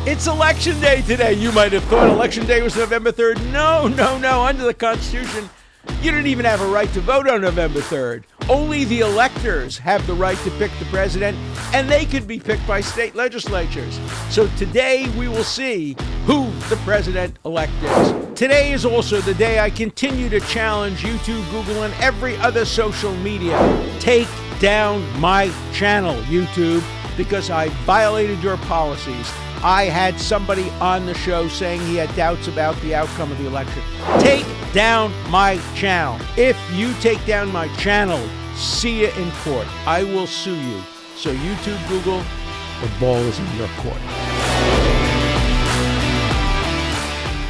It's election day today. You might have thought election day was November 3rd. No. Under the Constitution, you don't even have a right to vote on November 3rd. Only the electors have the right to pick the president, and they could be picked by state legislatures. So today we will see who the president-elect is. Today is also the day I continue to challenge YouTube, Google, and every other social media. Take down my channel, YouTube, because I violated your policies. I had somebody on the show saying he had doubts about the outcome of the election. Take down my channel. If you take down my channel, see you in court. I will sue you. So YouTube, Google, the ball is in your court.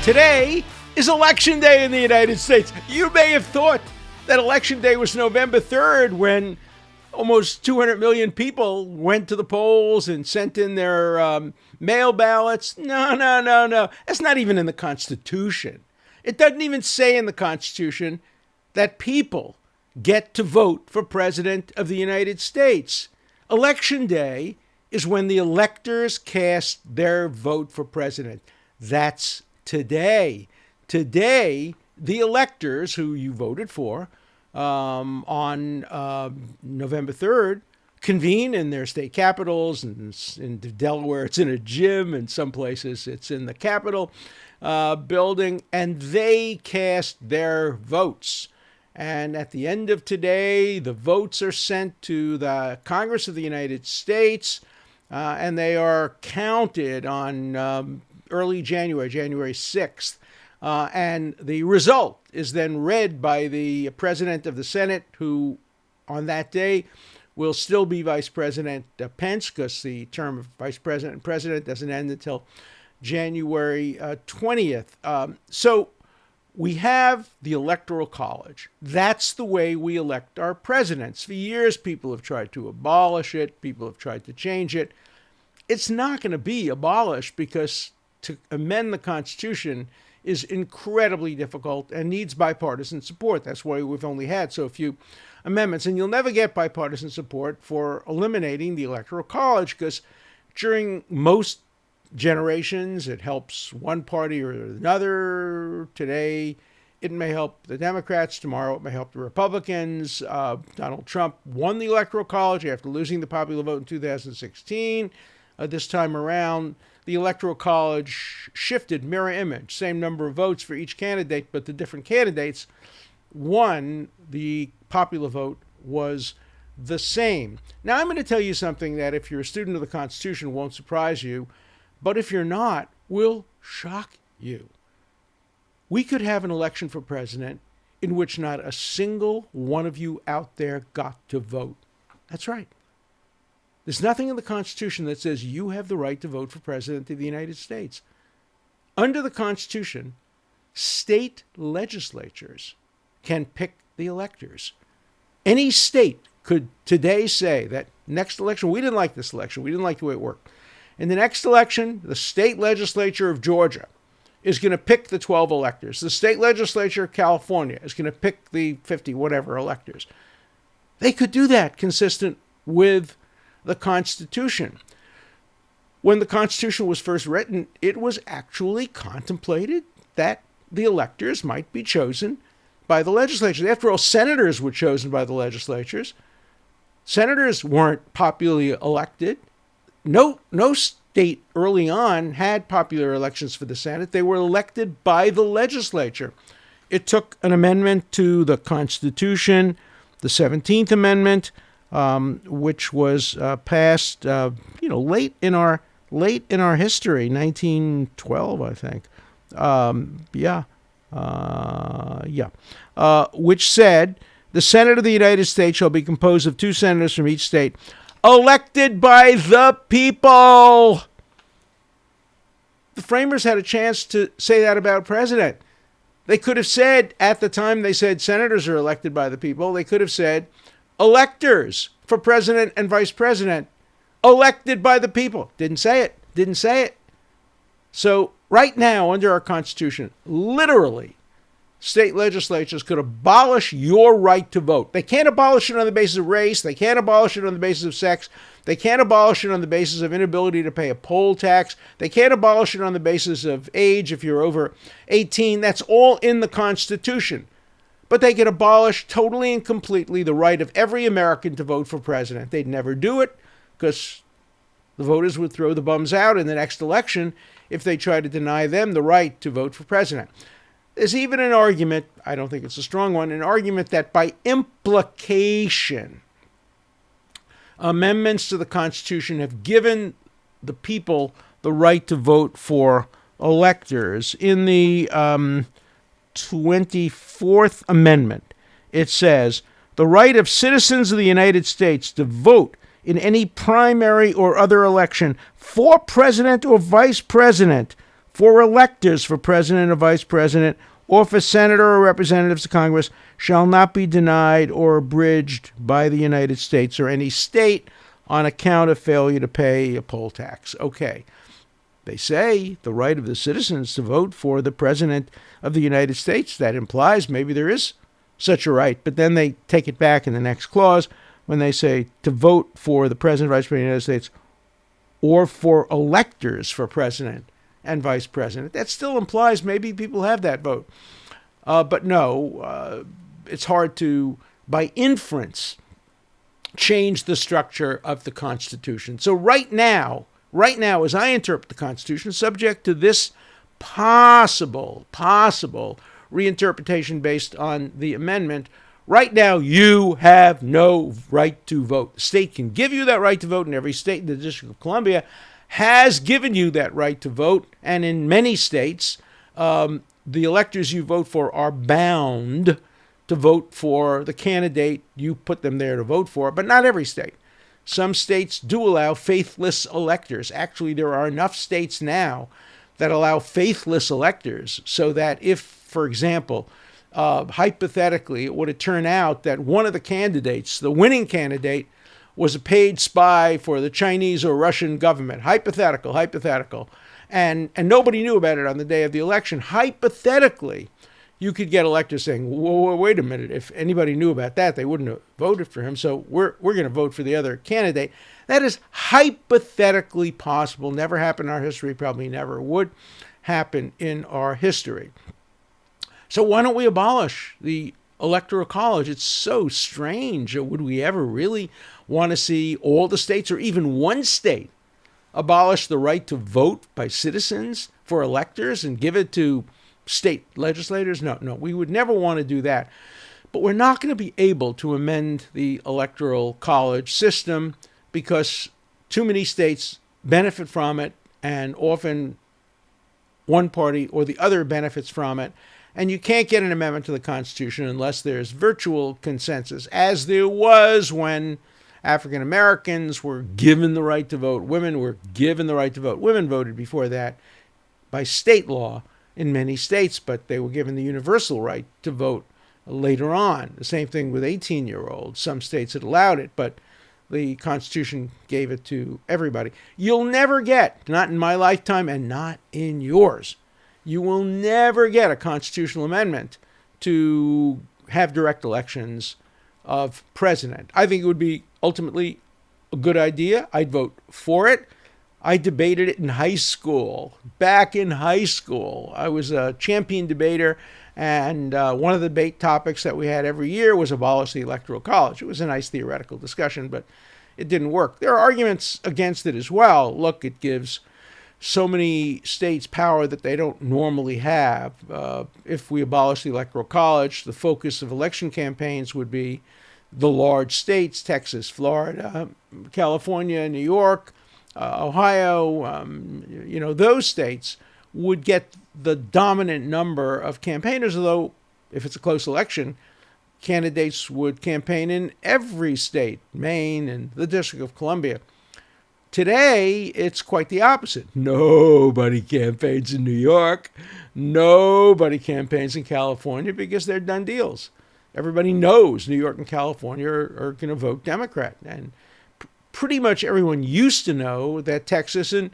Today is Election Day in the United States. You may have thought that Election Day was November 3rd when almost 200 million people went to the polls and sent in their mail ballots. No. That's not even in the Constitution. It doesn't even say in the Constitution that people get to vote for President of the United States. Election Day is when the electors cast their vote for president. That's today. Today, the electors who you voted for on November 3rd convene in their state capitals, and in Delaware it's in a gym, and some places it's in the Capitol building, and they cast their votes. And at the end of today, the votes are sent to the Congress of the United States, and they are counted on early January 6th. And the result is then read by the president of the Senate, who on that day will still be Vice President Pence, because the term of Vice President and President doesn't end until January 20th. So we have the Electoral College. That's the way we elect our presidents. For years, people have tried to abolish it. People have tried to change it. It's not going to be abolished, because to amend the Constitution is incredibly difficult and needs bipartisan support. That's why we've only had so few amendments. And you'll never get bipartisan support for eliminating the Electoral College, because during most generations, it helps one party or another. Today, it may help the Democrats. Tomorrow, it may help the Republicans. Donald Trump won the Electoral College after losing the popular vote in 2016. This time around, the Electoral College shifted, mirror image, same number of votes for each candidate, but the different candidates won. The popular vote was the same. Now, I'm going to tell you something that, if you're a student of the Constitution, won't surprise you, but if you're not, will shock you. We could have an election for president in which not a single one of you out there got to vote. That's right. There's nothing in the Constitution that says you have the right to vote for President of the United States. Under the Constitution, state legislatures can pick the electors. Any state could today say that next election, we didn't like this election, we didn't like the way it worked. In the next election, the state legislature of Georgia is going to pick the 12 electors. The state legislature of California is going to pick the 50 whatever electors. They could do that consistent with the Constitution. When the Constitution was first written, it was actually contemplated that the electors might be chosen by the legislatures. After all, senators were chosen by the legislatures. Senators weren't popularly elected. No state early on had popular elections for the Senate. They were elected by the legislature. It took an amendment to the Constitution, the 17th Amendment, which was passed, late in our history, 1912, I think. Which said, the Senate of the United States shall be composed of 2 senators from each state, elected by the people. The framers had a chance to say that about president. They could have said, at the time they said senators are elected by the people, they could have said, electors for president and vice president, elected by the people. Didn't say it. So right now, under our Constitution, literally, state legislatures could abolish your right to vote. They can't abolish it on the basis of race. They can't abolish it on the basis of sex. They can't abolish it on the basis of inability to pay a poll tax. They can't abolish it on the basis of age if you're over 18. That's all in the Constitution. But they could abolish totally and completely the right of every American to vote for president. They'd never do it because the voters would throw the bums out in the next election if they tried to deny them the right to vote for president. There's even an argument, I don't think it's a strong one, an argument that by implication, amendments to the Constitution have given the people the right to vote for electors. In the 24th Amendment, it says, the right of citizens of the United States to vote in any primary or other election for president or vice president, for electors for president or vice president, or for senator or representatives of Congress shall not be denied or abridged by the United States or any state on account of failure to pay a poll tax. Okay. They say the right of the citizens to vote for the president of the United States. That implies maybe there is such a right, but then they take it back in the next clause when they say to vote for the president, vice president of the United States, or for electors for president and vice president. That still implies maybe people have that vote. But no, it's hard to, by inference, change the structure of the Constitution. So right now, as I interpret the Constitution, subject to this possible reinterpretation based on the amendment, right now you have no right to vote. The state can give you that right to vote, and every state in the District of Columbia has given you that right to vote. And in many states, the electors you vote for are bound to vote for the candidate you put them there to vote for, but not every state. Some states do allow faithless electors. Actually, there are enough states now that allow faithless electors so that if, for example, hypothetically, it would have turned out that one of the candidates, the winning candidate, was a paid spy for the Chinese or Russian government. Hypothetical. And nobody knew about it on the day of the election. Hypothetically, you could get electors saying, whoa, wait a minute. If anybody knew about that, they wouldn't have voted for him. So we're going to vote for the other candidate. That is hypothetically possible. Never happened in our history. Probably never would happen in our history. So why don't we abolish the Electoral College? It's so strange. Would we ever really want to see all the states or even one state abolish the right to vote by citizens for electors and give it to state legislators? No, we would never want to do that. But we're not going to be able to amend the Electoral College system because too many states benefit from it, and often one party or the other benefits from it. And you can't get an amendment to the Constitution unless there's virtual consensus, as there was when African Americans were given the right to vote. Women were given the right to vote. Women voted before that by state law in many states, but they were given the universal right to vote later on. The same thing with 18-year-olds. Some states had allowed it, but the Constitution gave it to everybody. You'll never get, not in my lifetime and not in yours, you will never get a constitutional amendment to have direct elections of president. I think it would be ultimately a good idea. I'd vote for it. I debated it in high school. Back in high school, I was a champion debater, and one of the debate topics that we had every year was abolish the Electoral College. It was a nice theoretical discussion, but it didn't work. There are arguments against it as well. Look, it gives so many states power that they don't normally have. If we abolish the Electoral College, the focus of election campaigns would be the large states, Texas, Florida, California, New York, Ohio. Those states would get the dominant number of campaigners, although if it's a close election, candidates would campaign in every state, Maine and the District of Columbia. Today, it's quite the opposite. Nobody campaigns in New York. Nobody campaigns in California because they're done deals. Everybody knows New York and California are going to vote Democrat. And pretty much everyone used to know that Texas and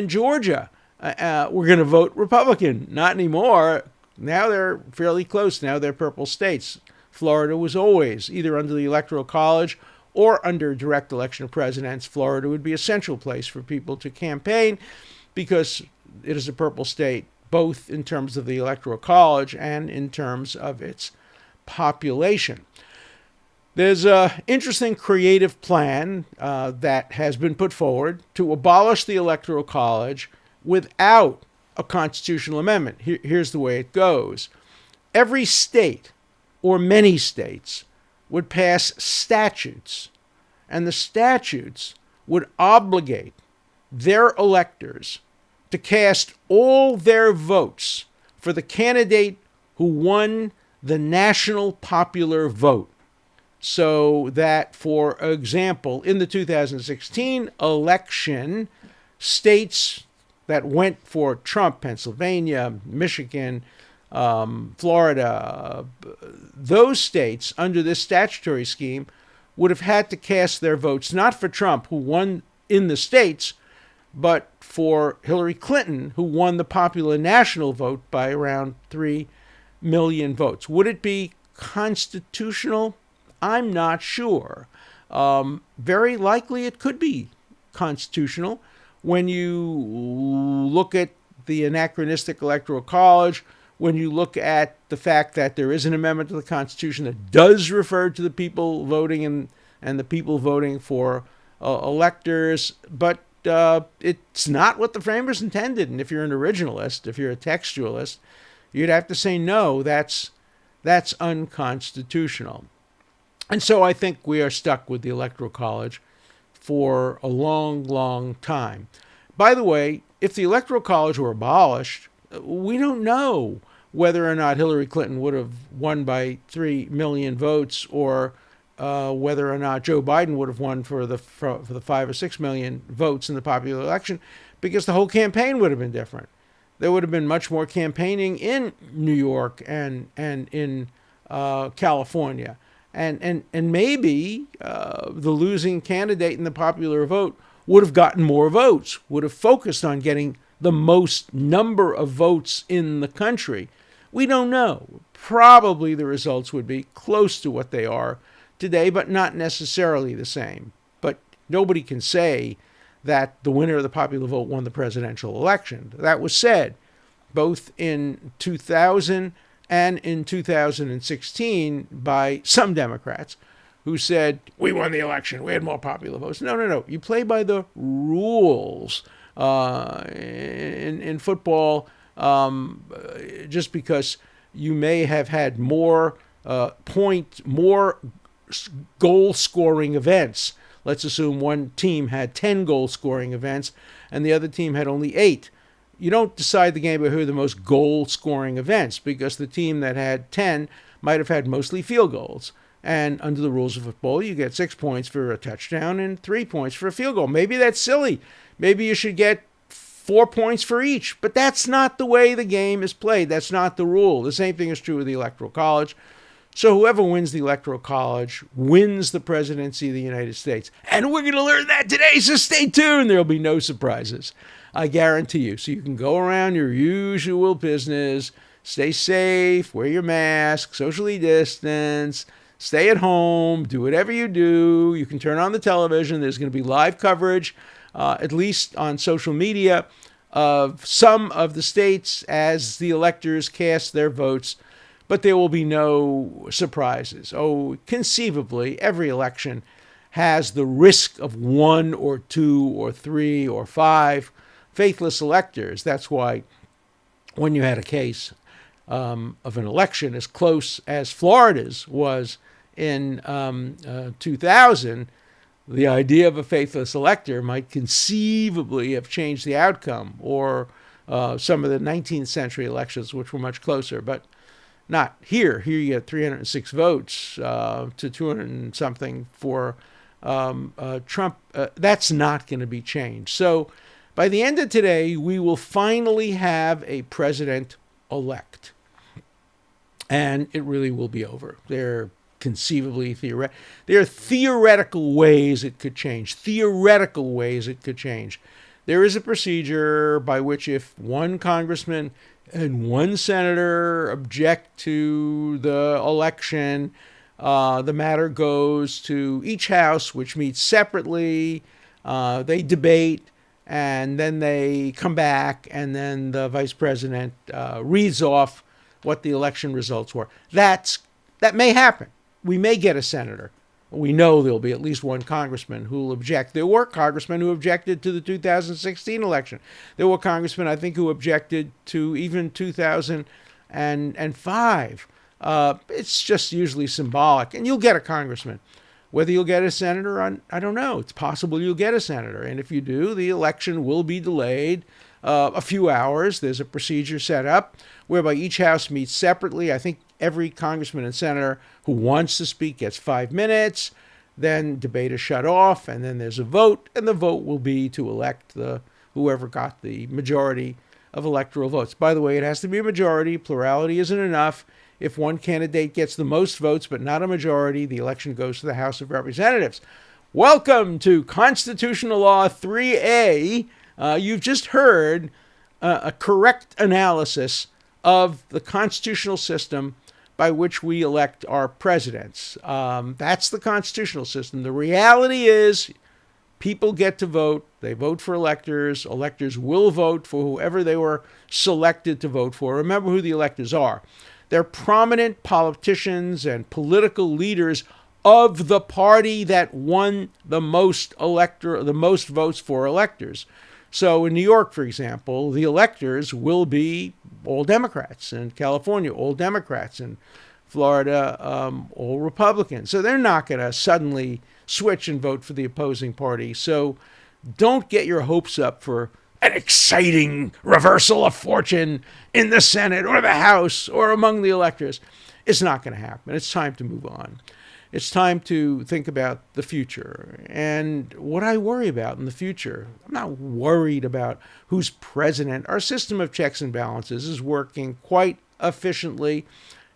Georgia were going to vote Republican. Not anymore. Now they're fairly close. Now they're purple states. Florida was always either under the Electoral College or under direct election of presidents, Florida would be a central place for people to campaign because it is a purple state, both in terms of the Electoral College and in terms of its population. There's an interesting creative plan that has been put forward to abolish the Electoral College without a constitutional amendment. Here's the way it goes. Every state, or many states, would pass statutes, and the statutes would obligate their electors to cast all their votes for the candidate who won the national popular vote. So that, for example, in the 2016 election, states that went for Trump, Pennsylvania, Michigan, Florida, those states under this statutory scheme would have had to cast their votes not for Trump, who won in the states, but for Hillary Clinton, who won the popular national vote by around 3 million votes. Would it be constitutional? I'm not sure. Very likely it could be constitutional. When you look at the anachronistic Electoral College, when you look at the fact that there is an amendment to the Constitution that does refer to the people voting and the people voting for electors, but it's not what the framers intended. And if you're an originalist, if you're a textualist, you'd have to say, no, that's unconstitutional. And so I think we are stuck with the Electoral College for a long, long time. By the way, if the Electoral College were abolished, we don't know whether or not Hillary Clinton would have won by 3 million votes, or whether or not Joe Biden would have won for the 5 or 6 million votes in the popular election, because the whole campaign would have been different. There would have been much more campaigning in New York and in California. And maybe the losing candidate in the popular vote would have gotten more votes, would have focused on getting the most number of votes in the country. We don't know. Probably the results would be close to what they are today, but not necessarily the same. But nobody can say that the winner of the popular vote won the presidential election. That was said both in 2000 and in 2016 by some Democrats who said, we won the election, we had more popular votes. No. You play by the rules. In football, just because you may have had more goal-scoring events. Let's assume one team had 10 goal-scoring events and the other team had only 8. You don't decide the game by who are the most goal-scoring events, because the team that had 10 might have had mostly field goals. And under the rules of football, you get 6 points for a touchdown and 3 points for a field goal. Maybe that's silly. Maybe you should get 4 points for each. But that's not the way the game is played. That's not the rule. The same thing is true with the Electoral College. So whoever wins the Electoral College wins the presidency of the United States. And we're going to learn that today, so stay tuned. There'll be no surprises, I guarantee you. So you can go around your usual business, stay safe, wear your mask, socially distance, stay at home, do whatever you do. You can turn on the television. There's going to be live coverage, at least on social media, of some of the states as the electors cast their votes. But there will be no surprises. Conceivably, every election has the risk of 1 or 2 or 3 or 5 faithless electors. That's why when you had a case of an election as close as Florida's was in 2000, the idea of a faithless elector might conceivably have changed the outcome, or some of the 19th century elections, which were much closer, but not here. Here you get 306 votes to 200 and something for Trump. That's not going to be changed. So by the end of today, we will finally have a president-elect. And it really will be over. There are theoretical ways it could change. There is a procedure by which if one congressman and one senator object to the election, The matter goes to each house, which meets separately. They debate, and then they come back, and then the vice president reads off what the election results were. That may happen. We may get a senator. We know there'll be at least one congressman who will object. There were congressmen who objected to the 2016 election. There were congressmen, I think, who objected to even 2005. It's just usually symbolic. And you'll get a congressman. Whether you'll get a senator, I don't know. It's possible you'll get a senator. And if you do, the election will be delayed a few hours. There's a procedure set up whereby each house meets separately. I think every congressman and senator who wants to speak gets 5 minutes. Then debate is shut off, and then there's a vote, and the vote will be to elect whoever got the majority of electoral votes. By the way, it has to be a majority. Plurality isn't enough. If one candidate gets the most votes but not a majority, the election goes to the House of Representatives. Welcome to Constitutional Law 3A. You've just heard a correct analysis of the constitutional system by which we elect our presidents. That's the constitutional system. The reality is people get to vote. They vote for electors. Electors will vote for whoever they were selected to vote for. Remember who the electors are. They're prominent politicians and political leaders of the party that won the most votes for electors. So in New York, for example, the electors will be all Democrats. In California, all Democrats. In Florida, all Republicans. So they're not going to suddenly switch and vote for the opposing party. So don't get your hopes up for an exciting reversal of fortune in the Senate or the House or among the electors. It's not going to happen. It's time to move on. It's time to think about the future. And what I worry about in the future, I'm not worried about who's president. Our system of checks and balances is working quite efficiently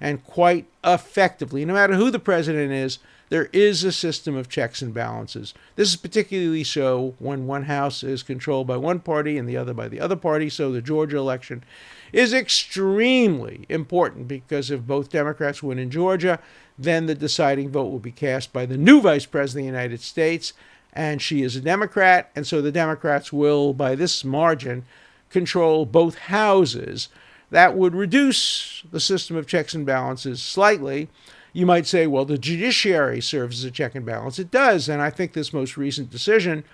and quite effectively. No matter who the president is, there is a system of checks and balances. This is particularly so when one house is controlled by one party and the other by the other party. So the Georgia election is extremely important because if both Democrats win in Georgia, then the deciding vote will be cast by the new vice president of the United States, and she is a Democrat, and so the Democrats will, by this margin, control both houses. That would reduce the system of checks and balances slightly. You might say, well, the judiciary serves as a check and balance. It does, and I think this most recent decision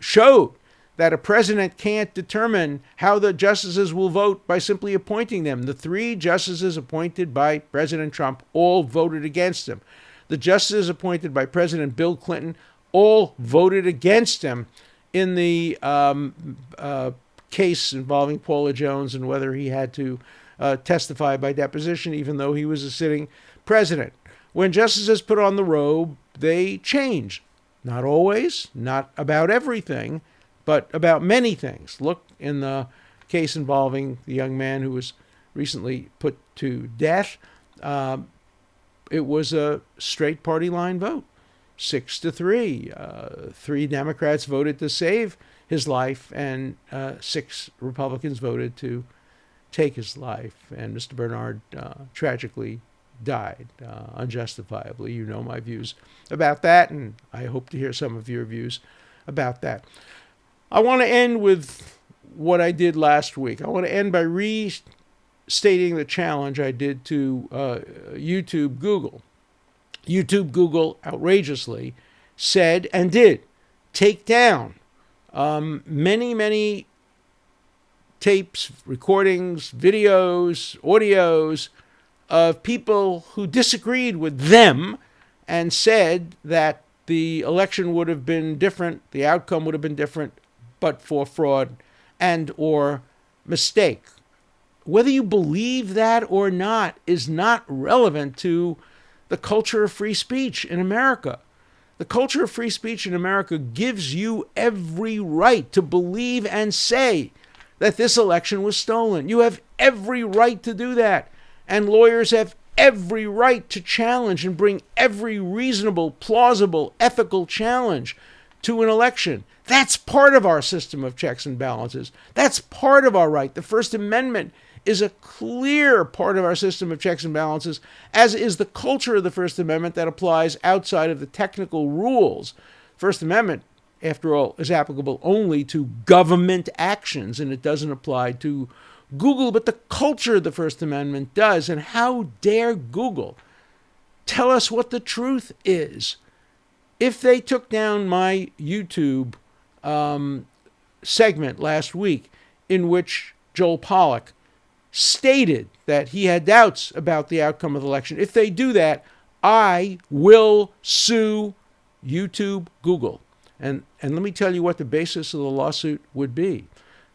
showed that a president can't determine how the justices will vote by simply appointing them. The 3 justices appointed by President Trump all voted against him. The justices appointed by President Bill Clinton all voted against him in the case involving Paula Jones and whether he had to testify by deposition, even though he was a sitting president. When justices put on the robe, they change. Not always, not about everything, but about many things. Look in the case involving the young man who was recently put to death. It was a straight party line vote, 6-3. 3 Democrats voted to save his life, and 6 Republicans voted to take his life. And Mr. Bernard tragically died unjustifiably. You know my views about that, and I hope to hear some of your views about that. I want to end with what I did last week. I want to end by restating the challenge I did to YouTube Google. YouTube Google outrageously said and did take down many tapes, recordings, videos, audios of people who disagreed with them and said that the election would have been different, the outcome would have been different, but for fraud and or mistake. Whether you believe that or not is not relevant to the culture of free speech in America. The culture of free speech in America gives you every right to believe and say that this election was stolen. You have every right to do that. And lawyers have every right to challenge and bring every reasonable, plausible, ethical challenge to an election. That's part of our system of checks and balances. That's part of our right. The First Amendment is a clear part of our system of checks and balances, as is the culture of the First Amendment that applies outside of the technical rules. First Amendment, after all, is applicable only to government actions, and it doesn't apply to Google, but the culture of the First Amendment does. And how dare Google tell us what the truth is? If they took down my YouTube segment last week in which Joel Pollak stated that he had doubts about the outcome of the election, if they do that, I will sue YouTube, Google. And let me tell you what the basis of the lawsuit would be.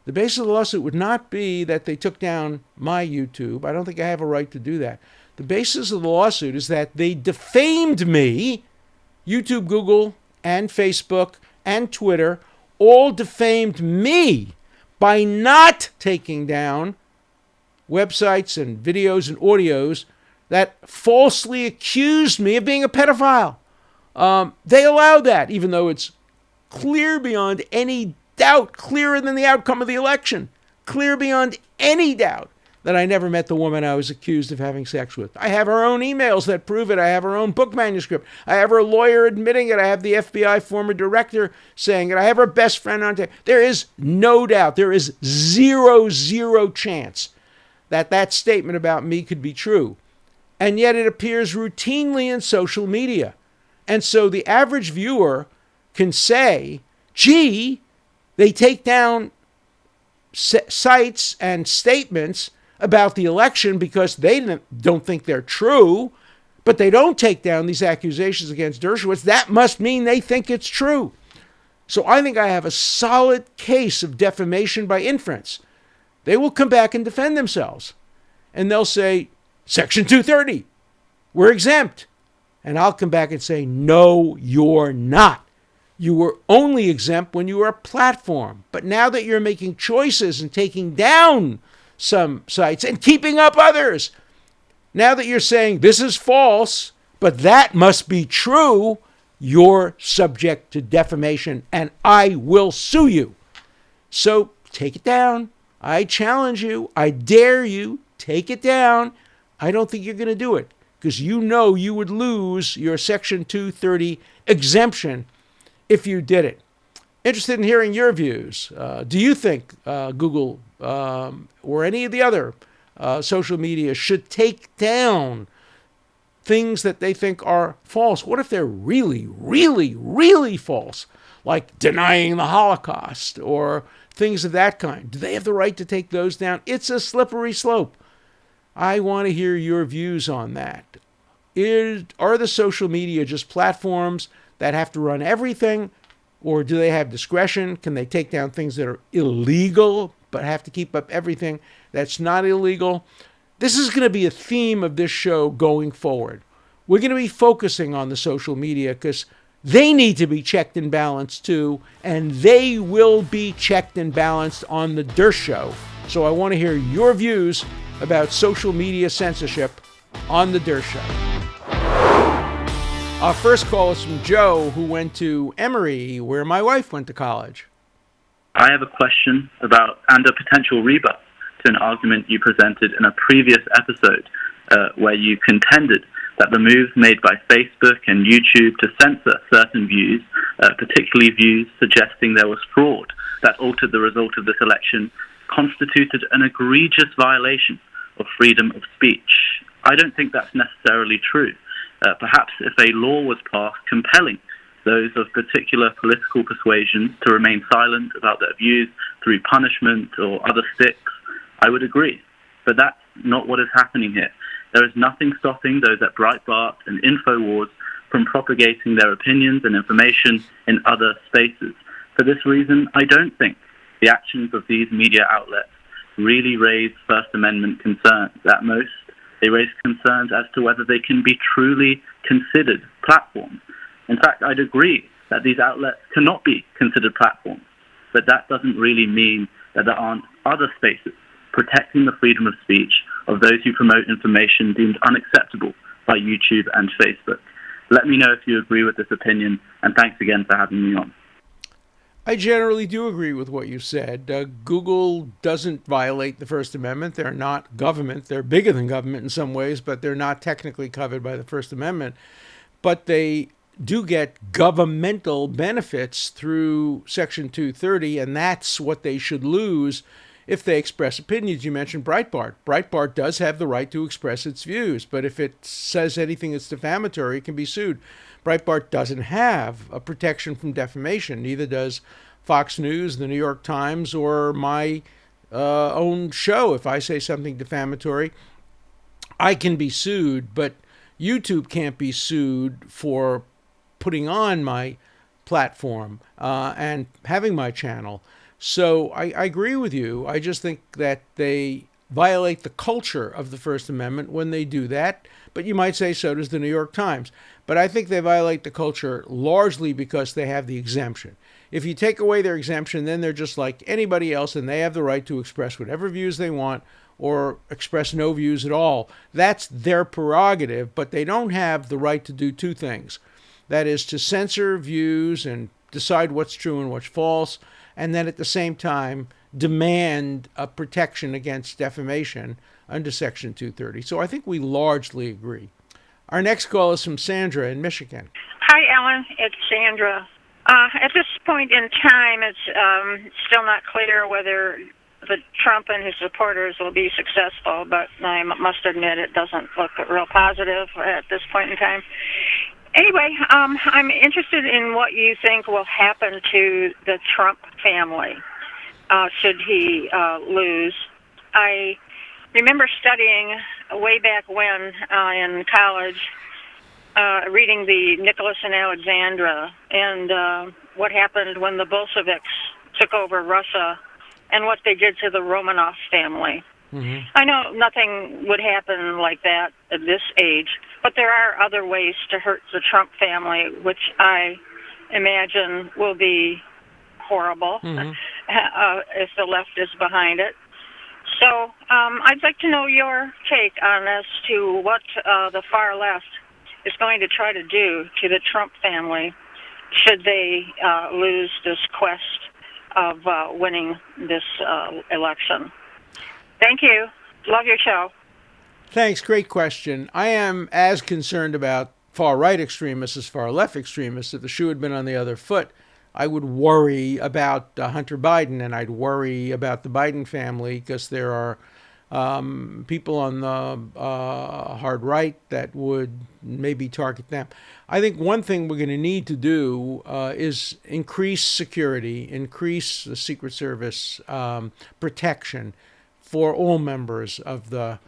The basis of the lawsuit would not be that they took down my YouTube. I don't think I have a right to do that. The basis of the lawsuit is that they defamed me. YouTube, Google, and Facebook, and Twitter all defamed me by not taking down websites and videos and audios that falsely accused me of being a pedophile. They allowed that, even though it's clear beyond any doubt, clearer than the outcome of the election, clear beyond any doubt that I never met the woman I was accused of having sex with. I have her own emails that prove it. I have her own book manuscript. I have her lawyer admitting it. I have the FBI former director saying it. I have her best friend on tape. There is no doubt. There is zero chance that that statement about me could be true. And yet it appears routinely in social media. And so the average viewer can say, gee, they take down sites and statements about the election because they don't think they're true, but they don't take down these accusations against Dershowitz. That must mean they think it's true. So I think I have a solid case of defamation by inference. They will come back and defend themselves. And they'll say, Section 230, we're exempt. And I'll come back and say, no, you're not. You were only exempt when you were a platform. But now that you're making choices and taking down some sites and keeping up others, now that you're saying this is false, but that must be true, you're subject to defamation and I will sue you. So take it down. I challenge you. I dare you. Take it down. I don't think you're going to do it because you know you would lose your Section 230 exemption if you did it. Interested in hearing your views. Do you think Google or any of the other social media should take down things that they think are false? What if they're really false, like denying the Holocaust or things of that kind? Do they have the right to take those down? It's a slippery slope. I want to hear your views on that. Are the social media just platforms that have to run everything, or do they have discretion? Can they take down things that are illegal but have to keep up everything that's not illegal? This is going to be a theme of this show going forward. We're going to be focusing on the social media because they need to be checked and balanced too, and they will be checked and balanced on the Dershow. So I want to hear your views about social media censorship on the Dershow. Our first call is from Joe, who went to Emory, where my wife went to college. I have a question about and a potential rebut to an argument you presented in a previous episode where you contended that the move made by Facebook and YouTube to censor certain views, particularly views suggesting there was fraud that altered the result of this election, constituted an egregious violation of freedom of speech. I don't think that's necessarily true. Perhaps if a law was passed compelling those of particular political persuasions to remain silent about their views through punishment or other sticks, I would agree. But that's not what is happening here. There is nothing stopping those at Breitbart and InfoWars from propagating their opinions and information in other spaces. For this reason, I don't think the actions of these media outlets really raise First Amendment concerns. At most, they raise concerns as to whether they can be truly considered platforms. In fact, I'd agree that these outlets cannot be considered platforms, but that doesn't really mean that there aren't other spaces protecting the freedom of speech of those who promote information deemed unacceptable by YouTube and Facebook. Let me know if you agree with this opinion, and thanks again for having me on. I generally do agree with what you said. Google doesn't violate the First Amendment. They're not government. They're bigger than government in some ways, but they're not technically covered by the First Amendment. But they do get governmental benefits through Section 230, and that's what they should lose if they express opinions. You mentioned Breitbart. Breitbart does have the right to express its views, but if it says anything that's defamatory, it can be sued. Breitbart doesn't have a protection from defamation. Neither does Fox News, the New York Times, or my own show. If I say something defamatory, I can be sued, but YouTube can't be sued for putting on my platform and having my channel. So I agree with you. I just think that they violate the culture of the First Amendment when they do that. But you might say so does the New York Times. But I think they violate the culture largely because they have the exemption. If you take away their exemption, then they're just like anybody else, and they have the right to express whatever views they want or express no views at all. That's their prerogative, but they don't have the right to do two things. That is to censor views and decide what's true and what's false, and then at the same time demand a protection against defamation under Section 230. So I think we largely agree. Our next call is from Sandra in Michigan. Hi, Ellen. It's Sandra. At this point in time, it's still not clear whether Trump and his supporters will be successful, but I must admit it doesn't look real positive at this point in time. Anyway, I'm interested in what you think will happen to the Trump family should he lose. I remember studying way back when in college, reading the Nicholas and Alexandra and what happened when the Bolsheviks took over Russia and what they did to the Romanov family. Mm-hmm. I know nothing would happen like that at this age, but there are other ways to hurt the Trump family, which I imagine will be horrible if the left is behind it. So I'd like to know your take on as to what the far left is going to try to do to the Trump family should they lose this quest of winning this election. Thank you. Love your show. Thanks. Great question. I am as concerned about far-right extremists as far-left extremists. If the shoe had been on the other foot, I would worry about Hunter Biden, and I'd worry about the Biden family because there are people on the hard right that would maybe target them. I think one thing we're going to need to do is increase security, increase the Secret Service protection for all members of the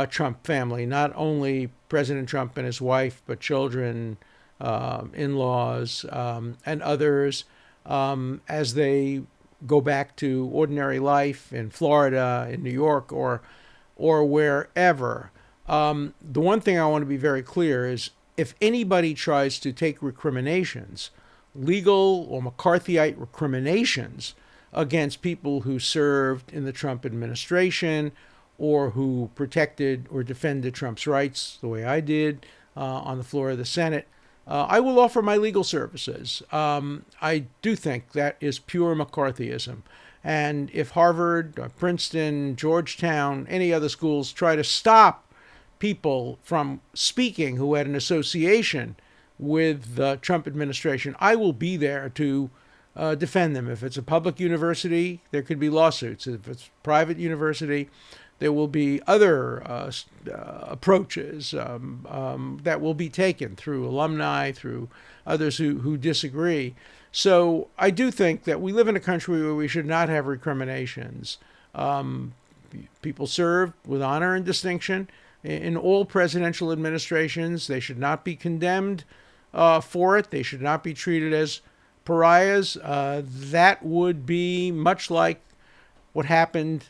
Trump family, not only President Trump and his wife, but children, in-laws, and others as they go back to ordinary life in Florida, in New York, or wherever. The one thing I want to be very clear is if anybody tries to take recriminations, legal or McCarthyite recriminations against people who served in the Trump administration or who protected or defended Trump's rights the way I did on the floor of the Senate, I will offer my legal services. I do think that is pure McCarthyism. And if Harvard, Princeton, Georgetown, any other schools try to stop people from speaking who had an association with the Trump administration, I will be there to defend them. If it's a public university, there could be lawsuits. If it's a private university, there will be other approaches that will be taken through alumni, through others who disagree. So I do think that we live in a country where we should not have recriminations. People served with honor and distinction in all presidential administrations. They should not be condemned for it. They should not be treated as pariahs. That would be much like what happened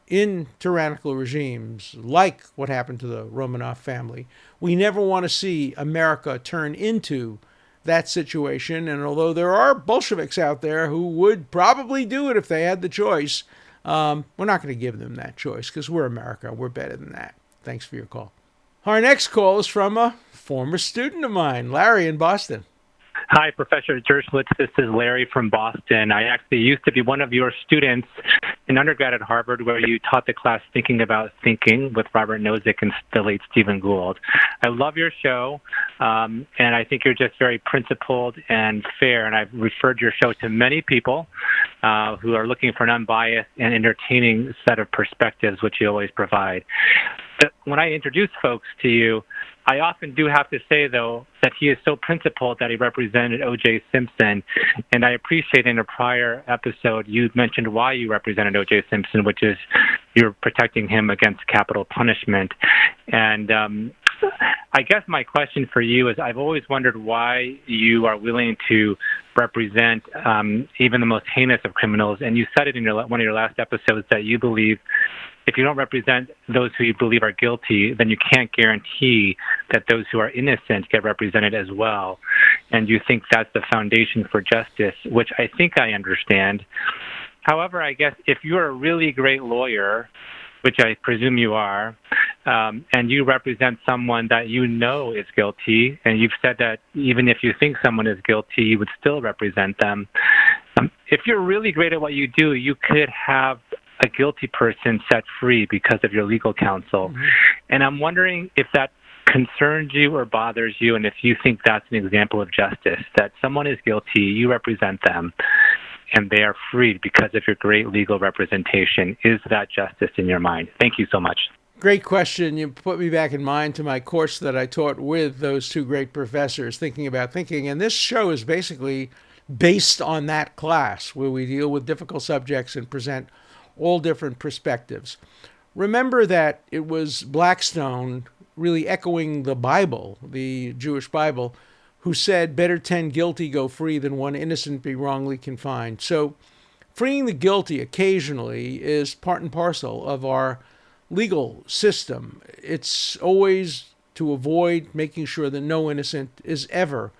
in tyrannical regimes, like what happened to the Romanov family. We never want to see America turn into that situation. And although there are Bolsheviks out there who would probably do it if they had the choice, we're not going to give them that choice because we're America. We're better than that. Thanks for your call. Our next call is from a former student of mine, Larry in Boston. Hi, Professor Dershowitz. This is Larry from Boston. I actually used to be one of your students in undergrad at Harvard, where you taught the class Thinking About Thinking with Robert Nozick and the late Stephen Gould. I love your show, and I think you're just very principled and fair, and I've referred your show to many people who are looking for an unbiased and entertaining set of perspectives, which you always provide. When I introduce folks to you, I often do have to say, though, that he is so principled that he represented O.J. Simpson. And I appreciate in a prior episode you mentioned why you represented O.J. Simpson, which is you're protecting him against capital punishment. And I guess my question for you is I've always wondered why you are willing to represent even the most heinous of criminals. And you said it in one of your last episodes that you believe if you don't represent those who you believe are guilty, then you can't guarantee that those who are innocent get represented as well. And you think that's the foundation for justice, which I think I understand. However, I guess if you're a really great lawyer, which I presume you are, and you represent someone that you know is guilty, and you've said that even if you think someone is guilty, you would still represent them. If you're really great at what you do, you could have a guilty person set free because of your legal counsel. Mm-hmm. And I'm wondering if that concerns you or bothers you, and if you think that's an example of justice, that someone is guilty, you represent them, and they are freed because of your great legal representation. Is that justice in your mind? Thank you so much. Great question. You put me back in mind to my course that I taught with those two great professors, Thinking About Thinking. And this show is basically based on that class where we deal with difficult subjects and present all different perspectives. Remember that it was Blackstone, really echoing the Bible, the Jewish Bible, who said, better 10 guilty go free than one innocent be wrongly confined. So freeing the guilty occasionally is part and parcel of our legal system. It's always to avoid making sure that no innocent is ever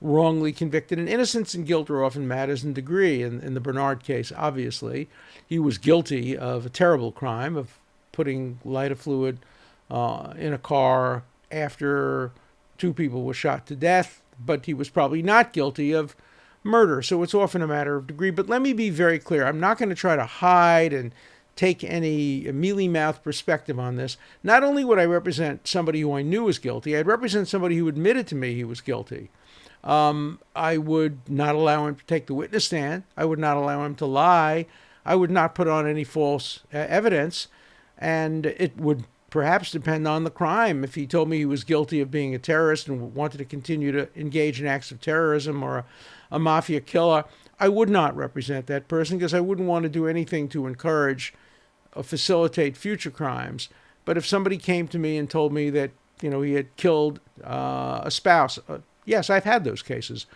wrongly convicted. And innocence and guilt are often matters in degree. In the Bernard case, obviously, he was guilty of a terrible crime of putting lighter fluid in a car after two people were shot to death, but he was probably not guilty of murder. So it's often a matter of degree. But let me be very clear. I'm not going to try to hide and take any mealy-mouthed perspective on this. Not only would I represent somebody who I knew was guilty, I'd represent somebody who admitted to me he was guilty. I would not allow him to take the witness stand. I would not allow him to lie. I would not put on any false evidence. And it would perhaps depend on the crime. If he told me he was guilty of being a terrorist and wanted to continue to engage in acts of terrorism or a mafia killer, I would not represent that person because I wouldn't want to do anything to encourage or facilitate future crimes. But if somebody came to me and told me that, he had killed a spouse, yes, I've had those cases.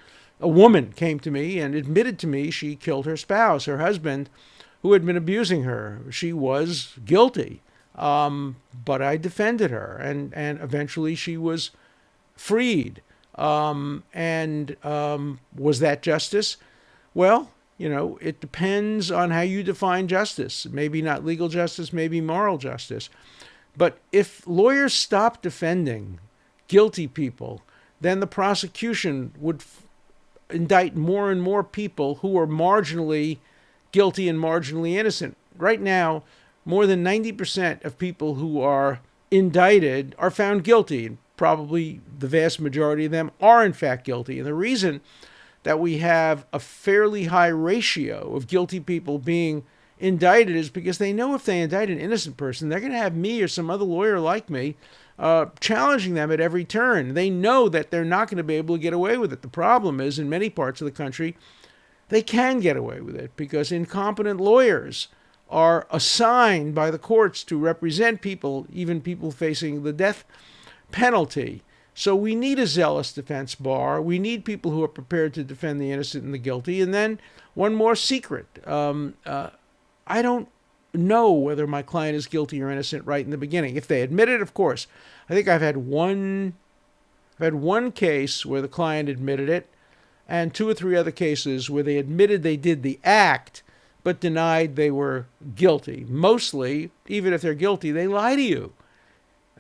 A woman came to me and admitted to me she killed her spouse, her husband, who had been abusing her. She was guilty, but I defended her, and eventually she was freed. Was that justice? Well, it depends on how you define justice. Maybe not legal justice, maybe moral justice. But if lawyers stop defending guilty people, then the prosecution would indict more and more people who are marginally guilty and marginally innocent. Right now, more than 90% of people who are indicted are found guilty. And probably the vast majority of them are in fact guilty. And the reason that we have a fairly high ratio of guilty people being indicted is because they know if they indict an innocent person, they're going to have me or some other lawyer like me challenging them at every turn. They know that they're not going to be able to get away with it. The problem is, in many parts of the country, they can get away with it because incompetent lawyers are assigned by the courts to represent people, even people facing the death penalty. So we need a zealous defense bar. We need people who are prepared to defend the innocent and the guilty. And then one more secret. I don't know whether my client is guilty or innocent right in the beginning. If they admit it, of course. I think I've had one case where the client admitted it, and 2 or 3 other cases where they admitted they did the act, but denied they were guilty. Mostly, even if they're guilty, they lie to you.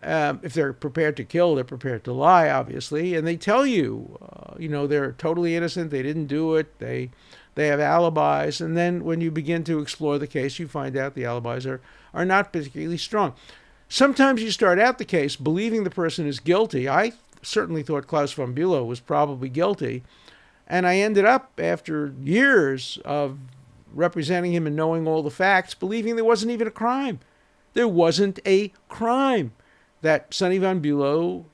If they're prepared to kill, they're prepared to lie, obviously, and they tell you, they're totally innocent. They didn't do it. They have alibis, and then when you begin to explore the case, you find out the alibis are not particularly strong. Sometimes you start out the case believing the person is guilty. I certainly thought Klaus von Bülow was probably guilty, and I ended up, after years of representing him and knowing all the facts, believing there wasn't even a crime. There wasn't a crime. That Sonny von Bülow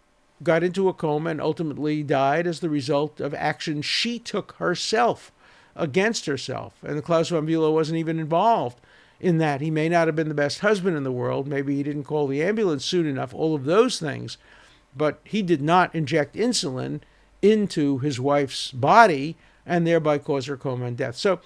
got into a coma and ultimately died as the result of action she took herself against herself. And Klaus von Bülow wasn't even involved in that. He may not have been the best husband in the world. Maybe he didn't call the ambulance soon enough, all of those things. But he did not inject insulin into his wife's body and thereby cause her coma and death. So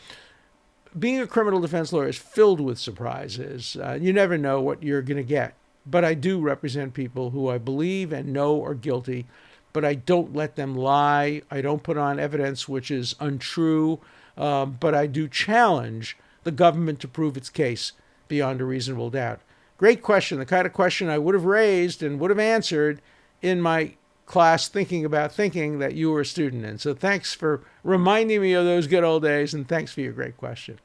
being a criminal defense lawyer is filled with surprises. You never know what you're going to get. But I do represent people who I believe and know are guilty, but I don't let them lie. I don't put on evidence which is untrue, but I do challenge the government to prove its case beyond a reasonable doubt. Great question, the kind of question I would have raised and would have answered in my class Thinking About Thinking that you were a student in. So thanks for reminding me of those good old days, and thanks for your great question.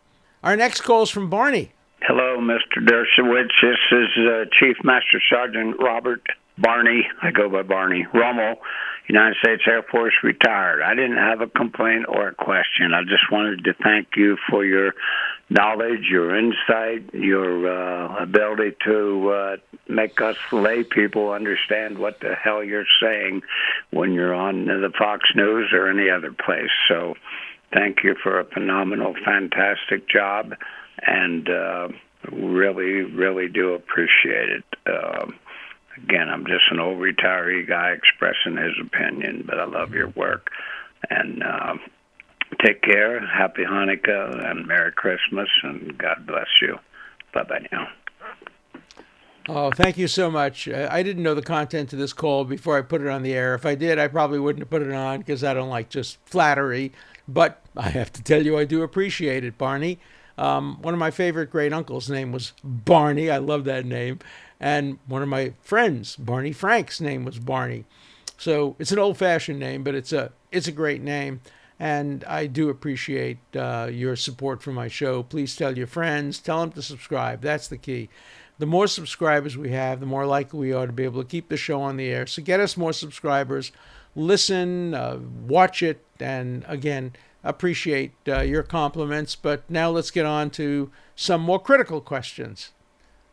Our next call is from Barney. Hello, Mr. Dershowitz. This is Chief Master Sergeant Robert Barney. I go by Barney Rommel, United States Air Force, retired. I didn't have a complaint or a question. I just wanted to thank you for your knowledge, your insight, your ability to make us lay people understand what the hell you're saying when you're on the Fox News or any other place. So thank you for a phenomenal, fantastic job, and really, really do appreciate it. Again, I'm just an old retiree guy expressing his opinion, but I love your work. And take care, Happy Hanukkah, and Merry Christmas, and God bless you. Bye-bye now. Oh, thank you so much. I didn't know the content of this call before I put it on the air. If I did, I probably wouldn't have put it on because I don't like just flattery. But I have to tell you, I do appreciate it, Barney. One of my favorite great uncles' name was Barney. I love that name. And one of my friends, Barney Frank's name was Barney. So it's an old-fashioned name, but it's a great name. And I do appreciate your support for my show. Please tell your friends. Tell them to subscribe. That's the key. The more subscribers we have, the more likely we are to be able to keep the show on the air. So get us more subscribers. Listen, watch it, and again, appreciate your compliments. But now let's get on to some more critical questions.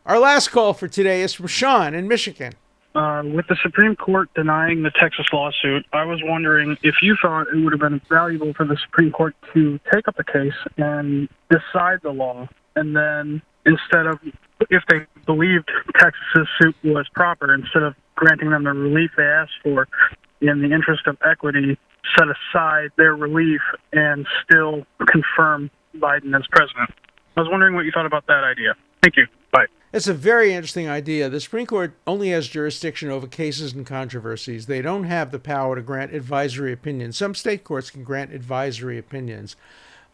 Our last call for today is from Sean in Michigan. With the Supreme Court denying the Texas lawsuit, I was wondering if you thought it would have been valuable for the Supreme Court to take up the case and decide the law, and then instead of, if they believed Texas's suit was proper, instead of granting them the relief they asked for, in the interest of equity, set aside their relief and still confirm Biden as president. I was wondering what you thought about that idea. Thank you. Bye. It's a very interesting idea. The Supreme Court only has jurisdiction over cases and controversies. They don't have the power to grant advisory opinions. Some state courts can grant advisory opinions.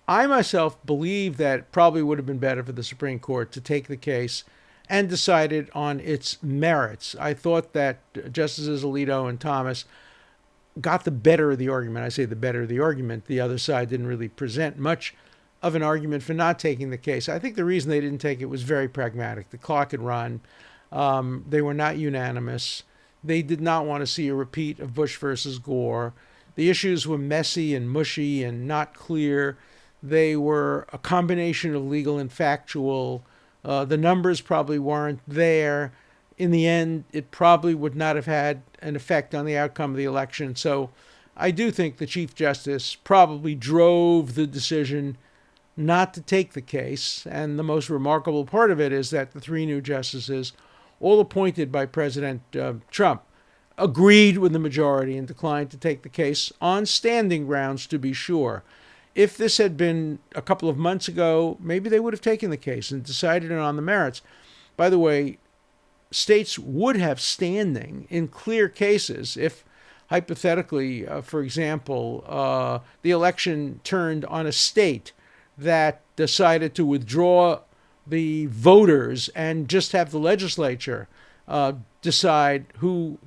I myself believe that it probably would have been better for the Supreme Court to take the case and decide it on its merits. I thought that Justices Alito and Thomas got the better of the argument. I say the better of the argument. The other side didn't really present much of an argument for not taking the case. I think the reason they didn't take it was very pragmatic. The clock had run. They were not unanimous. They did not want to see a repeat of Bush versus Gore. The issues were messy and mushy and not clear. They were a combination of legal and factual. The numbers probably weren't there. In the end, it probably would not have had an effect on the outcome of the election. So I do think the Chief Justice probably drove the decision not to take the case. And the most remarkable part of it is that the three new justices, all appointed by President Trump, agreed with the majority and declined to take the case on standing grounds, to be sure. If this had been a couple of months ago, maybe they would have taken the case and decided it on the merits. By the way, states would have standing in clear cases if, hypothetically, for example, the election turned on a state that decided to withdraw the voters and just have the legislature decide who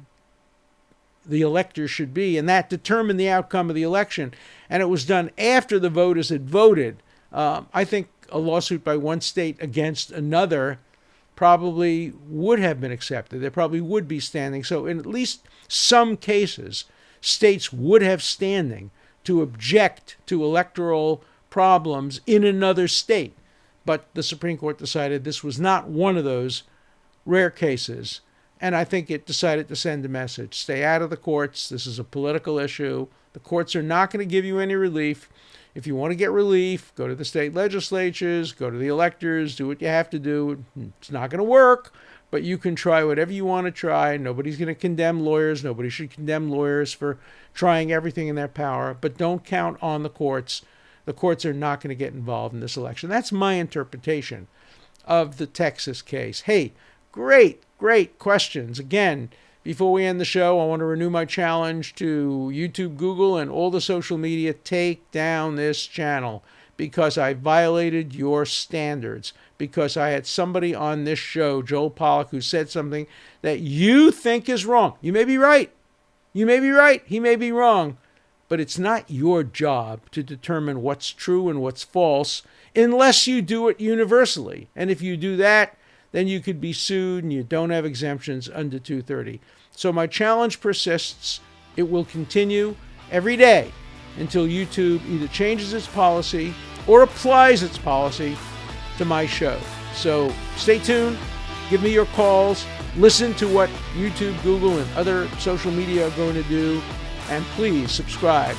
the electors should be, and that determined the outcome of the election. And it was done after the voters had voted. I think a lawsuit by one state against another probably would have been accepted. There probably would be standing. So in at least some cases, states would have standing to object to electoral problems in another state. But the Supreme Court decided this was not one of those rare cases. And I think it decided to send a message. Stay out of the courts. This is a political issue. The courts are not going to give you any relief. If you want to get relief, go to the state legislatures, go to the electors, do what you have to do. It's not going to work, but you can try whatever you want to try. Nobody's going to condemn lawyers. Nobody should condemn lawyers for trying everything in their power, but don't count on the courts. The courts are not going to get involved in this election. That's my interpretation of the Texas case. Hey, great questions. Again, before we end the show, I want to renew my challenge to YouTube, Google, and all the social media. Take down this channel because I violated your standards, because I had somebody on this show, Joel Pollack, who said something that you think is wrong. You may be right. You may be right. He may be wrong. But it's not your job to determine what's true and what's false unless you do it universally. And if you do that, then you could be sued and you don't have exemptions under 230. So my challenge persists. It will continue every day until YouTube either changes its policy or applies its policy to my show. So stay tuned. Give me your calls. Listen to what YouTube, Google, and other social media are going to do. And please subscribe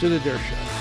to The Dershow.